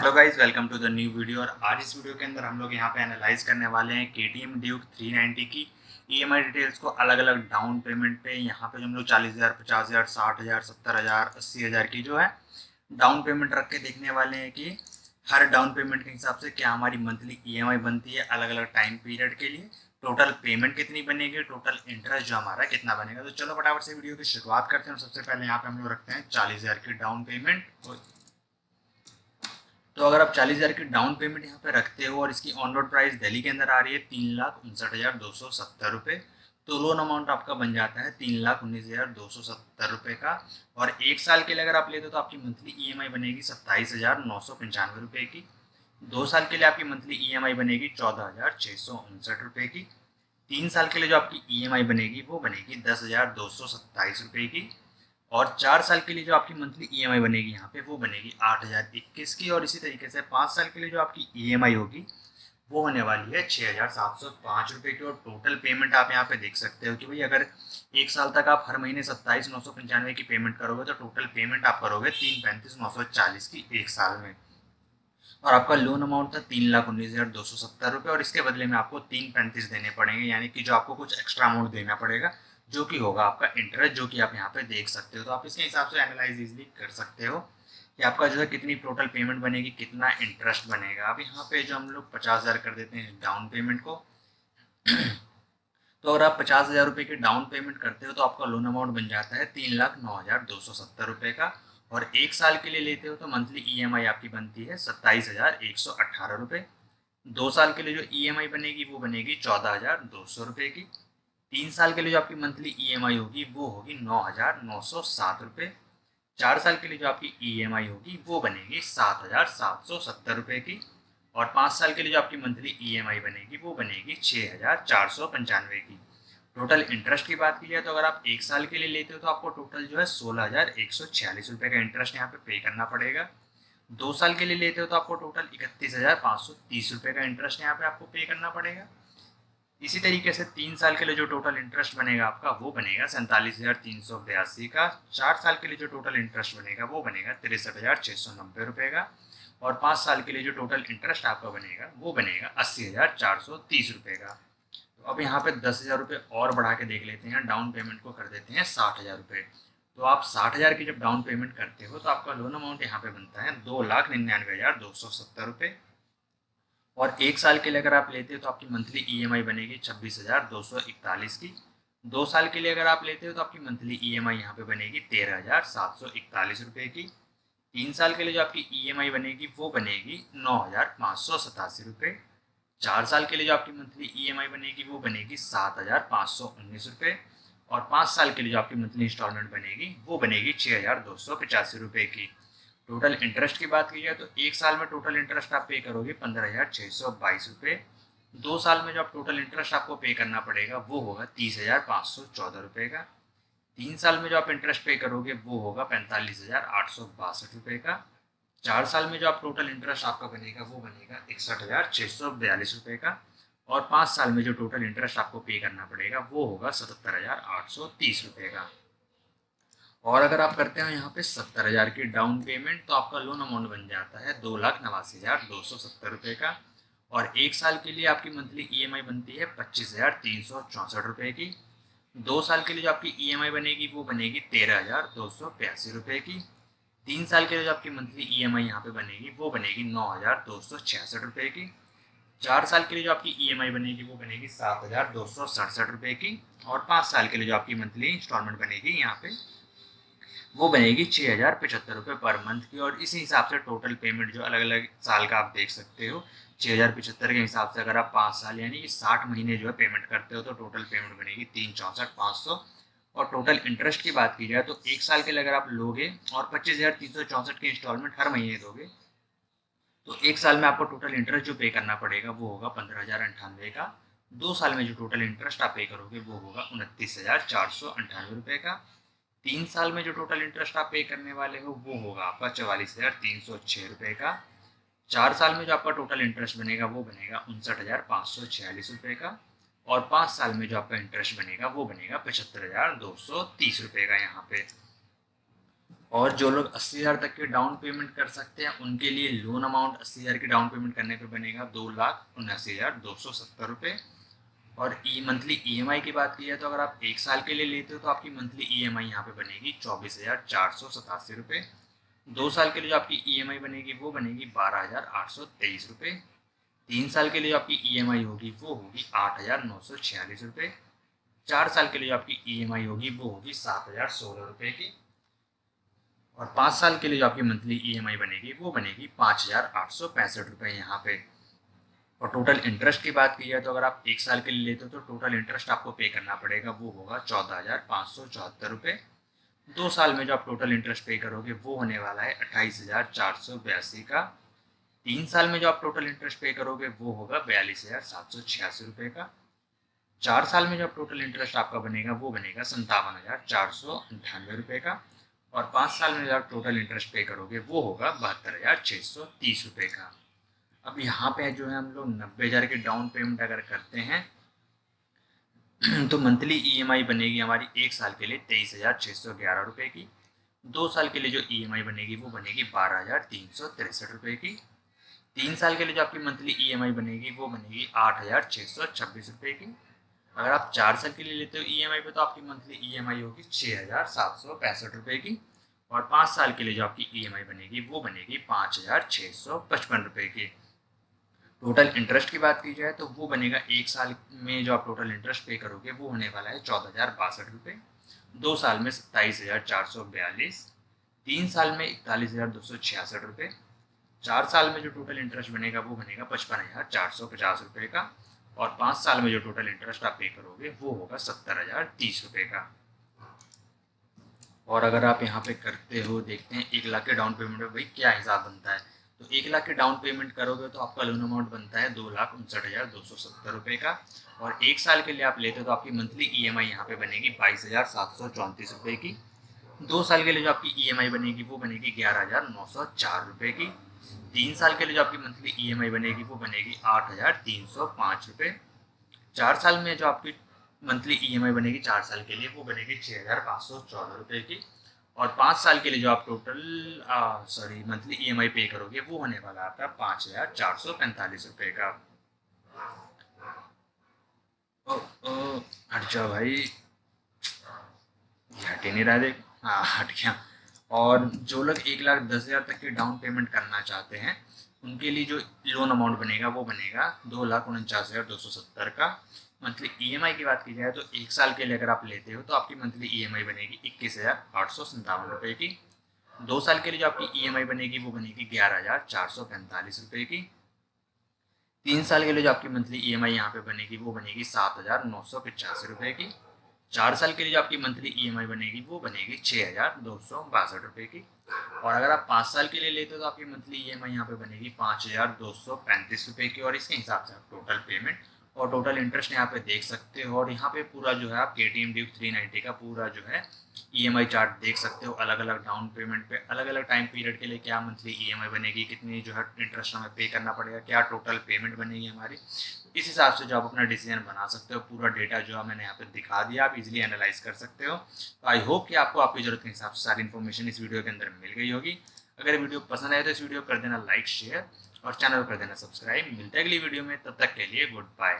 Hello guys, welcome to the new video. और आज इस वीडियो के अंदर हम लोग यहाँ पे एनालाइज करने वाले हैं KTM ड्यूक 390 की ईएमआई डिटेल्स को अलग अलग डाउन पेमेंट पे। यहाँ पे जो हम लोग 40,000, 50,000, 60,000, 70,000, 80,000 की जो है डाउन पेमेंट रख के देखने वाले हैं कि हर डाउन पेमेंट के हिसाब से क्या हमारी मंथली ईएमआई बनती है अलग अलग टाइम पीरियड के लिए, टोटल पेमेंट कितनी बनेगी, टोटल इंटरेस्ट जो हमारा कितना बनेगा। तो चलो फटाफट से वीडियो की शुरुआत करते हैं। सबसे पहले यहाँ पे हम लोग रखते हैं 40,000 की डाउन पेमेंट। तो अगर आप 40,000 की डाउन पेमेंट यहाँ पे रखते हो और इसकी ऑन रोड प्राइस दिल्ली के अंदर आ रही है 3,59,270 रुपये, तो लोन अमाउंट आपका बन जाता है 3,19,270 रुपये का। और एक साल के लिए अगर आप लेते हो तो आपकी मंथली ईएमआई बनेगी 27,995 रुपये की। 2 साल के लिए आपकी मंथली ईएमआई बनेगी 14,659 रुपये की। 3 साल के लिए जो आपकी ईएमआई बनेगी वो बनेगी 10,227 रुपये की। और 4 साल के लिए जो आपकी मंथली ईएमआई बनेगी यहाँ पे वो बनेगी 8,021 की। और इसी तरीके से 5 साल के लिए जो आपकी ईएमआई होगी वो होने वाली है 6,705 रुपये की। और टोटल पेमेंट आप यहाँ पे देख सकते हो कि भाई अगर एक साल तक आप हर महीने 27,995 की पेमेंट करोगे तो टोटल पेमेंट आप करोगे 3,35,940 की एक साल में। और आपका लोन अमाउंट था 3,19,270 रुपये, और इसके बदले में आपको 3,35 देने पड़ेंगे, यानी कि जो आपको कुछ एक्स्ट्रा अमाउंट देना पड़ेगा जो कि होगा आपका इंटरेस्ट, जो कि आप यहाँ पे देख सकते हो। तो आप इसके हिसाब से एनालाइज इजीली कर सकते हो कि आपका जो है कितनी टोटल पेमेंट बनेगी, कितना इंटरेस्ट बनेगा। अब यहाँ पे जो हम लोग 50,000 कर देते हैं डाउन पेमेंट को, तो अगर आप 50,000 रुपये की डाउन पेमेंट करते हो तो आपका लोन अमाउंट बन जाता है 3,09,270 रुपये का। और एक साल के लिए लेते हो तो मंथली ईएमआई आपकी बनती है 27,118 रुपये। 2 साल के लिए जो ईएमआई बनेगी वो बनेगी 14,200 रुपये की। 3 साल के लिए जो आपकी मंथली ईएमआई होगी वो होगी 9,907 रुपये। 4 साल के लिए जो आपकी ईएमआई होगी वो बनेगी 7,770 रुपये की। और 5 साल के लिए जो आपकी मंथली ईएमआई बनेगी वो बनेगी 6,495 की। टोटल इंटरेस्ट की बात की जाए तो अगर आप एक साल के लिए लेते हो तो आपको टोटल जो है 16,146 रुपये का इंटरेस्ट यहाँ पे करना पड़ेगा। 2 साल के लिए लेते हो तो आपको टोटल 31,530 रुपये का इंटरेस्ट यहाँ पे आपको पे करना पड़ेगा। इसी तरीके से 3 साल के लिए जो टोटल इंटरेस्ट बनेगा आपका वो बनेगा 47,382 का। 4 साल के लिए जो टोटल इंटरेस्ट बनेगा वो बनेगा 63,690 रुपये का। और 5 साल के लिए जो टोटल इंटरेस्ट आपका बनेगा वो बनेगा 80,430 रुपये का। तो अब यहाँ पे 10,000 रुपये और बढ़ा के देख लेते हैं, डाउन पेमेंट को कर देते हैं 60,000 रुपये। तो आप 60,000 की जब डाउन पेमेंट करते हो तो आपका लोन अमाउंट यहाँ पे बनता है 2,99,270 रुपये। और एक साल के लिए अगर आप लेते हो तो आपकी मंथली ईएमआई बनेगी 26,241 की। 2 साल के लिए अगर आप लेते हो तो आपकी मंथली ईएमआई यहाँ पे बनेगी 13,741 रुपये की। 3 साल के लिए जो आपकी ईएमआई बनेगी वो बनेगी 9,587 रुपये। 4 साल के लिए जो आपकी मंथली ईएमआई बनेगी वो बनेगी 7,519 रुपये। और 5 साल के लिए जो आपकी मंथली इंस्टॉलमेंट बनेगी वो बनेगी 6,285 रुपये की। टोटल इंटरेस्ट की बात की जाए तो एक साल में टोटल इंटरेस्ट आप पे करोगे 15,622 रुपये। 2 साल में जो आप टोटल इंटरेस्ट आपको पे करना पड़ेगा वो होगा 30,514 रुपये का। 3 साल में जो आप इंटरेस्ट पे करोगे वो होगा 45,862 रुपये का। 4 साल में जो आप टोटल इंटरेस्ट आपका बनेगा वो बनेगा 61,642 रुपये का। और 5 साल में जो टोटल इंटरेस्ट आपको पे करना पड़ेगा वो होगा 77,830 रुपये का। और अगर आप करते हो यहाँ पे 70,000 की डाउन पेमेंट तो आपका लोन अमाउंट बन जाता है 2,89,270 रुपये का। और एक साल के लिए आपकी मंथली ईएमआई बनती है 25,364 रुपये की। 2 साल के लिए जो आपकी ईएमआई बनेगी वो बनेगी 13,282 रुपये की। 3 साल के लिए जो आपकी मंथली ईएमआई यहाँ पे बनेगी वो बनेगी 9,266 रुपये की। 4 साल के लिए जो आपकी ईएमआई बनेगी वो बनेगी 7,267 रुपये की। और 5 साल के लिए जो आपकी मंथली इंस्टॉलमेंट बनेगी यहाँ पे वो बनेगी 6,075 रुपये पर मंथ की। और इसी हिसाब से टोटल पेमेंट जो अलग अलग साल का आप देख सकते हो, 6,075 के हिसाब से अगर आप 5 साल यानी कि 60 महीने जो है पेमेंट करते हो तो टोटल पेमेंट बनेगी 3,64,500। और टोटल इंटरेस्ट की बात की जाए तो एक साल के लिए अगर आप लोगे और 25,364 की इंस्टॉलमेंट हर महीने दोगे तो एक साल में आपको टोटल इंटरेस्ट जो पे करना पड़ेगा वो होगा 15,098 का। 2 साल में जो टोटल इंटरेस्ट आप पे करोगे वो होगा 29,498 रुपये का। 3 साल में जो टोटल इंटरेस्ट आप पे करने वाले हो वो होगा आपका 44,306 रुपये का। 4 साल में जो आपका टोटल इंटरेस्ट बनेगा वो बनेगा 59,546 रुपये का। और 5 साल में जो आपका इंटरेस्ट बनेगा वो बनेगा 75,230 रुपये का यहाँ पे। और जो लोग 80,000 तक के डाउन पेमेंट कर सकते हैं उनके लिए लोन अमाउंट 80,000 की डाउन पेमेंट करने पे बनेगा 2,79,270 रुपये। और मंथली ईएमआई की बात की जाए तो अगर आप एक साल के लिए लेते हो तो आपकी मंथली ईएमआई यहाँ पे बनेगी 24,487 रुपये। 2 साल के लिए जो आपकी ईएमआई बनेगी वो बनेगी 12,823 रुपये। 3 साल के लिए जो आपकी ईएमआई होगी वो होगी 8,946 रुपये। 4 साल के लिए जो आपकी ईएमआई होगी वो होगी 7,016 रुपये की। और 5 साल के लिए जो आपकी मंथली ईएमआई बनेगी वो बनेगी 5,865 रुपये यहाँ पे। और टोटल इंटरेस्ट की बात की जाए तो अगर आप एक साल के लिए लेते हो तो टोटल इंटरेस्ट आपको पे करना पड़ेगा वो होगा 14,574 रुपये। 2 साल में जो आप टोटल इंटरेस्ट पे करोगे वो होने वाला है 28,482 का। 3 साल में जो आप टोटल इंटरेस्ट पे करोगे वो होगा 42,786 रुपये का। 4 साल में जो आप टोटल इंटरेस्ट आपका बनेगा वो बनेगा 57,498 रुपये का। और 5 साल में जो आप टोटल इंटरेस्ट पे करोगे वो होगा 72,630 रुपये का। अब यहाँ पे जो है हम लोग 90,000 की डाउन पेमेंट अगर करते हैं तो मंथली ईएमआई बनेगी हमारी एक साल के लिए 23,611 रुपये की। 2 साल के लिए जो ईएमआई बनेगी वो बनेगी 12,363 रुपये की। 3 साल के लिए जो आपकी मंथली ईएमआई बनेगी वो बनेगी 8,626 रुपये की। अगर आप 4 साल के लिए लेते हो ईएमआई पे तो आपकी मंथली ईएमआई होगी 6,765 रुपये की। और 5 साल के लिए जो आपकी ईएमआई बनेगी वो बनेगी 5,655 रुपये की। टोटल इंटरेस्ट की बात की जाए तो वो बनेगा एक साल में जो आप टोटल इंटरेस्ट पे करोगे वो होने वाला है 14,062 रुपये। 2 साल में 27,442। 3 साल में 41,266 रुपये। 4 साल में जो टोटल इंटरेस्ट बनेगा वो बनेगा 55,450 रुपये का। और 5 साल में जो टोटल इंटरेस्ट आप पे करोगे वो होगा 70,030 रुपये का। और अगर आप यहाँ पे करते हो देखते हैं 1 लाख के डाउन पेमेंट में भाई क्या हिसाब बनता है। तो 1 लाख के डाउन पेमेंट करोगे तो आपका लोन अमाउंट बनता है 2,59,270 रुपये का। और एक साल के लिए आप लेते हो तो आपकी मंथली ईएमआई यहाँ पे बनेगी 22,734 रुपये की। 2 साल के लिए जो आपकी ईएमआई बनेगी वो बनेगी 11,904 रुपये की। 3 साल के लिए जो आपकी मंथली ईएमआई बनेगी वो बनेगी 8,305 रुपये। 4 साल में जो आपकी मंथली ईएमआई बनेगी 4 साल के लिए वो बनेगी 6,514 रुपये की। और 5 साल के लिए जो आप टोटल मंथली ईएमआई पे करोगे वो होने वाला है आपका 5,445 रुपये का। हट जाओ भाई, हट ही नहीं रहा देख। हाँ हट गया। और जो लोग 1,10,000 तक की डाउन पेमेंट करना चाहते हैं उनके लिए जो लोन अमाउंट बनेगा वो बनेगा 2,49,270 का। मंथली ईएमआई की बात की जाए तो एक साल के लिए अगर आप लेते हो तो आपकी मंथली ईएमआई बनेगी 21,857 रुपये की। 2 साल के लिए जो आपकी ईएमआई बनेगी वो बनेगी 11,445 रुपये की। 3 साल के लिए जो आपकी मंथली ईएमआई यहाँ पे बनेगी वो बनेगी 7,985 रुपये की। 4 साल के लिए जो आपकी मंथली ईएमआई बनेगी वो बनेगी 6,262 रुपये की। और अगर आप 5 साल के लिए लेते हो तो आपकी मंथली ईएमआई यहाँ पे बनेगी 5,235 रुपये की। और इसके हिसाब से आप टोटल पेमेंट और टोटल इंटरेस्ट यहाँ पे देख सकते हो। और यहाँ पे पूरा जो है आप KTM Duke 390 का पूरा जो है ईएमआई चार्ट देख सकते हो। अलग अलग डाउन पेमेंट पे अलग अलग टाइम पीरियड के लिए क्या मंथली ईएमआई बनेगी, कितनी जो है इंटरेस्ट हमें पे करना पड़ेगा, क्या टोटल पेमेंट बनेगी हमारी। इस हिसाब से जो आप अपना डिसीजन बना सकते हो। पूरा डेटा जो है मैंने यहाँ पे दिखा दिया, आप इजीली एनालाइज कर सकते हो। तो आई होप कि आपको आपकी जरूरत के हिसाब से सारी इन्फॉर्मेशन इस वीडियो के अंदर मिल गई होगी। अगर वीडियो पसंद आए तो इस वीडियो को कर देना लाइक, शेयर और चैनल को कर देना सब्सक्राइब। मिलते हैं अगली वीडियो में, तब तक के लिए गुड बाय।